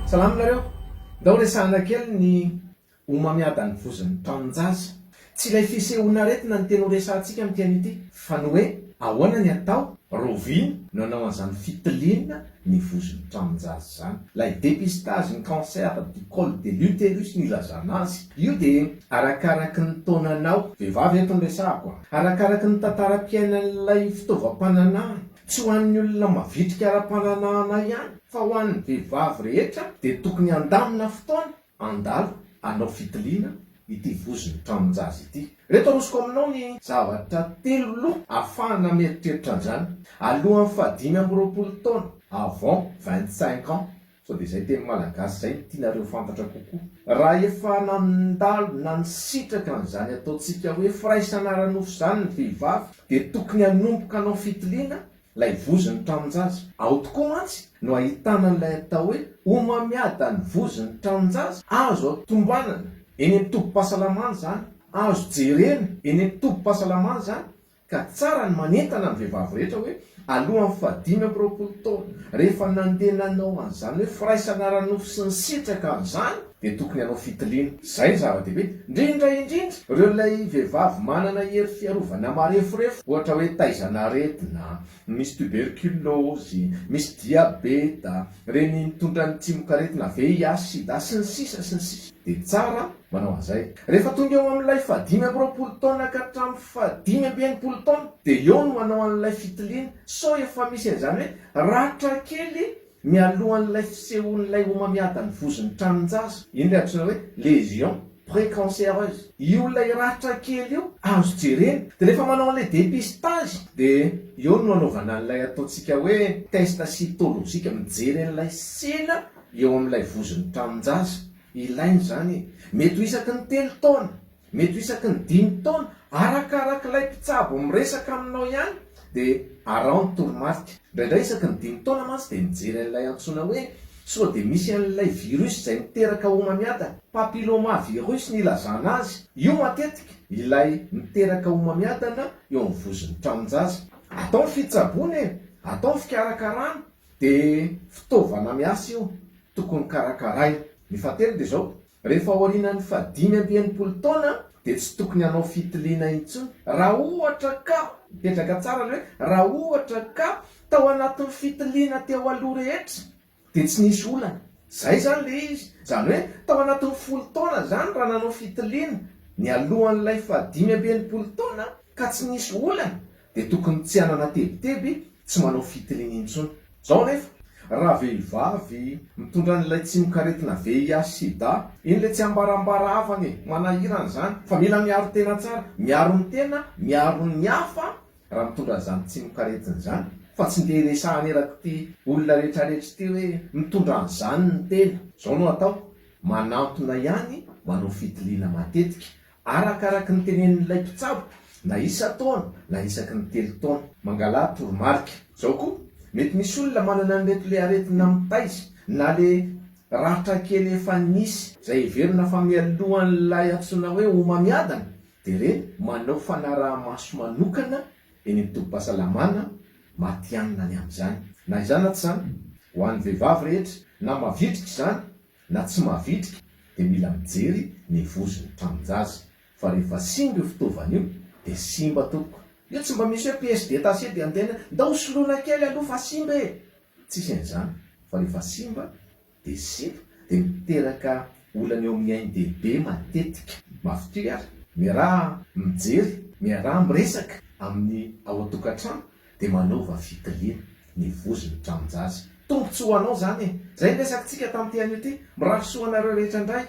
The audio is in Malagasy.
Salaminareo, ndao resahana kely ny omamiadany voziny tranon-jaza. Tsy ilay fisehoana aretina ny tena ho resahantsika amin'ny tian'ity, fa ny hoe ahoana ny atao roviny no anao an'izany fitiliana ny voziny tranon-jaza zany. Lay dépistage ny cancer du col de l'utérus ny ilazana azy. Io dia arakaraky ny taonanao, vehivavy eto ny resahako, arakaraky ny tantaram-piainan'ilay fitaovam-pananahana. Tsy ho an'ny olona mavitrika ara-pananahana ihany, fa ho an'ny vehivavy rehetra dia tokony andamina fotoana andalo anao fitiliana ity voziny tranon-jaza ity. Reto arosoko aminao ny zavatra telo ahafahana mieritreritra an'izany alohan'ny fahadimy amby roapolo taona, avant 25 ans. So dia izay teny malagasy zay tianareo fantatra kokoa. Raha efa nandalo na nisitraka an'izany ataontsika hoe firaisana ara-nofo zany ny vehivavy, dia tokony hanomboka anao fitiliana lay voziny tranon-jaza. Ao tokoa mantsy no ahitana n'ilay atao hoe omamiada ny voziny tranon-jaza, azo atombanana eny amin'ny tobim-pahasalamana zany, azo jerena eny amin'ny tobim-pahasalamana zany, ka tsara ny manentana ny vehivavy rehetra hoe alohan'ny fahadimy amby roapolo taona rehefa nandehananao an'izany hoe firaisana ara-nofo sy ny sitraka an'izany dia tokony hanao fitiliana. Zay ny zava-dehibe. Indrindra ireo lay vehivavy manana hery fiarovana marefirefo, ohatra hoe taizan'aretina, misy tuberculose, misy diabeta, reny mitondra ny tsimokaretina, VIH, sida sy ny sisa sy ny sisa, dia tsara manao an'izay. Rehefa tonga eo amin'ilay fahadimy amby roapolo taona ka hatramin'ny fahadimy amby enimpolo taona, dia eo no manao an'ilay fitiliana. So efa misy an'izany hoe ratra kely mialohan'ilay fisehoan'ilay omamiada ny voziny tranon-jaza. Iny ilay antsoina hoe lésion précancéreuse. Io lay ratra kely io azo jerena. Dia rehefa manao an'ilay dépistage dia eo no anaovana an'ilay ataontsika hoe test cytologique, mijery an'ilay sina eo amin'ilay voziny tranon-jaza. Ilainy zany, mety ho isaky ny 3 taona, mety ho isaky ny 5 taona, arakarak'ilay mpitsabo miresaka aminao ihany dia arahony toromarika. Indraindray isaky ny 5 taona mantsy dia mijery an'ilay antsoina hoe sao dia misy an'ilay virus izay miteraka omamiada, papilloma virus ny ilazana azy. Io matetika ilay miteraka omamiadana eo amin'ny voziny tranon-jaza. Atao ny fitsaboana, atao ny fikarakarana, dia fitaovana miasa io tokony karakaraina. Ny fahatelo dia izao, rehefa aorianan'ny fahadimy amby enimpolo taona dia tsy tokony hanao fitiliana intsony. Raha ohatra ka, mipetraka tsara ny hoe raha ohatra ka tao anatin'ny fitiliana teo aloha rehetra dia tsy nisy olana. Zay zany le izy. Zany hoe tao anatin'ny 10 taona zany raha nanao fitiliana ny alohan'ilay fahadimy amby enimpolo taona ka tsy nisy olana dia tokony tsy hanana tebiteby, tsy manao fitiliana intsony. Zao nefa raha vehivavy mitondra an'ilay tsimokaretina VIH, sida, iny ilay tsy ambarambara havany manahirana zany, fa mila miaro tena tsara, miaro ny tena, miaro ny hafa raha mitondra an'izany tsimokaretina izany. Fa tsy ndeha resahana eraky ty olona rehetrarehetra ty hoe mitondra an'izany ny tena. Zao no atao, manantona ihany manao fitiliana matetika arakaraky ny tenenin'ilay mpitsabo, na isa taona na isaky ny 3 taona, mangalà toromarika. Zao koa mety misy olona manana an'reto le aretina mitaiza na le ratra kely efa nisy izay heverina fa mialohan'ilay antsoina hoe omamiadana, dia reny manao fanaraha-maso manokana eny amin'ny tobim-pahasalamana matianina ny amin'izany. Na izany na tsy izany, ho an'ny vehivavy rehetra na mavitrika izany na tsy mavitrika dia mila mijery ny voziny tranon-jaza. Fa rehefa simba io fitaovana io dia simba tompoko. Io tsy mba misy hoe pièce détachée dia antena ndao soloina kely aloha fa simba e. Tsisy an'izany. Fa rehefa simba dia simba dia miteraka olana eo amin'ny ain-dehibe matetika. Mafy ary miaraha mijery, miaraha miresaka amin'ny ao an-tokantrano dia manaova fitiliana ny voziny tranon-jaza. Tombontsoa anao zany e. Zay ny resakantsika tamin'ity anio ity. Mirafisoa anareo rehetra indray.